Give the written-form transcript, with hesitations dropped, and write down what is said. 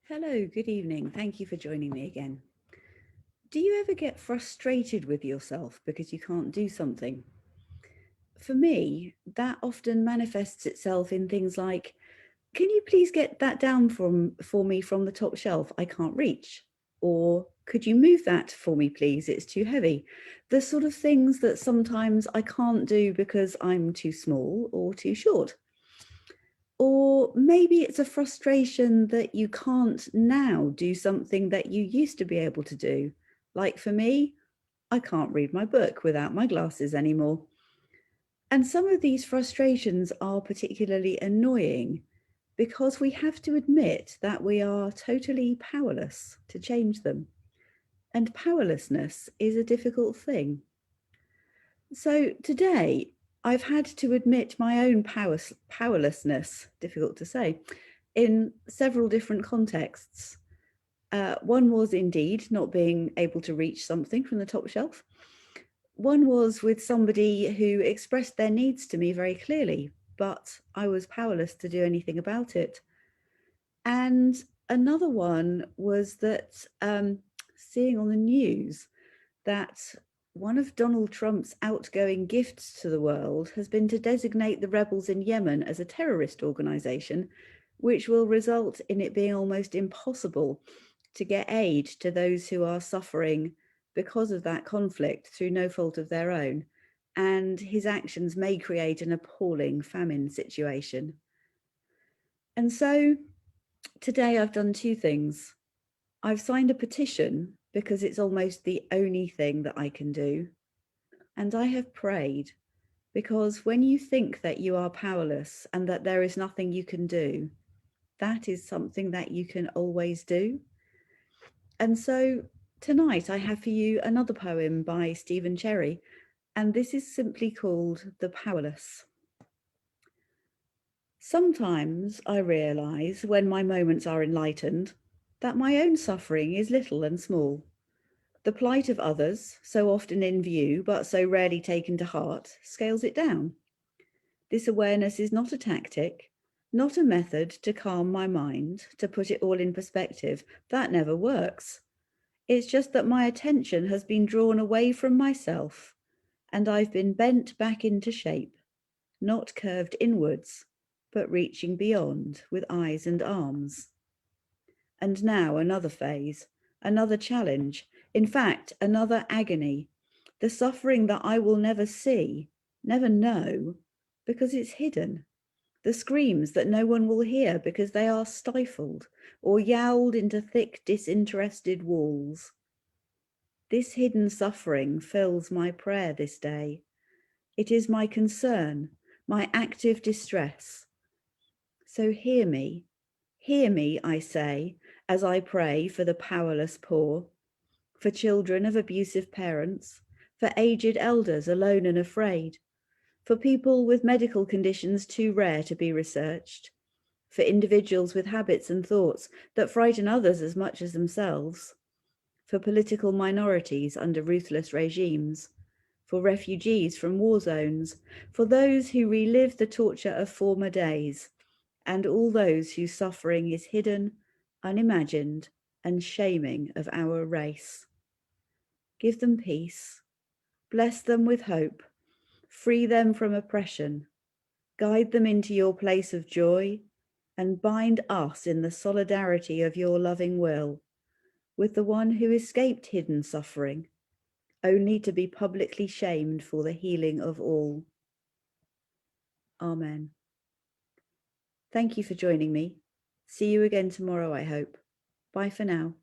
Hello, good evening. Thank you for joining me again. Do you ever get frustrated with yourself because you can't do something? For me, that often manifests itself in things like, can you please get that down for me from the top shelf? I can't reach. Or could you move that for me, please? It's too heavy. The sort of things that sometimes I can't do because I'm too small or too short. Or maybe it's a frustration that you can't now do something that you used to be able to do. Like for me, I can't read my book without my glasses anymore. And some of these frustrations are particularly annoying because we have to admit that we are totally powerless to change them. And powerlessness is a difficult thing. So today, I've had to admit my own powerlessness, difficult to say, in several different contexts. One was indeed not being able to reach something from the top shelf. One was with somebody who expressed their needs to me very clearly, but I was powerless to do anything about it. And another one was that seeing on the news that one of Donald Trump's outgoing gifts to the world has been to designate the rebels in Yemen as a terrorist organization, which will result in it being almost impossible to get aid to those who are suffering because of that conflict through no fault of their own. And his actions may create an appalling famine situation. And so today I've done two things. I've signed a petition because it's almost the only thing that I can do. And I have prayed because when you think that you are powerless and that there is nothing you can do, that is something that you can always do. And so tonight I have for you another poem by Stephen Cherry, and this is simply called The Powerless. Sometimes I realize when my moments are enlightened that my own suffering is little and small. The plight of others, so often in view but so rarely taken to heart, scales it down. This awareness is not a tactic, not a method to calm my mind, to put it all in perspective. That never works. It's just that my attention has been drawn away from myself and I've been bent back into shape, not curved inwards, but reaching beyond with eyes and arms. And now another phase, another challenge, in fact, another agony, the suffering that I will never see, never know, because it's hidden, the screams that no one will hear because they are stifled or yowled into thick, disinterested walls. This hidden suffering fills my prayer this day. It is my concern, my active distress. So hear me, I say, as I pray for the powerless poor, for children of abusive parents, for aged elders alone and afraid, for people with medical conditions too rare to be researched, for individuals with habits and thoughts that frighten others as much as themselves, for political minorities under ruthless regimes, for refugees from war zones, for those who relive the torture of former days, and all those whose suffering is hidden, unimagined, and shaming of our race. Give them peace, bless them with hope, free them from oppression, guide them into your place of joy, and bind us in the solidarity of your loving will with the one who escaped hidden suffering, only to be publicly shamed for the healing of all. Amen. Thank you for joining me. See you again tomorrow, I hope. Bye for now.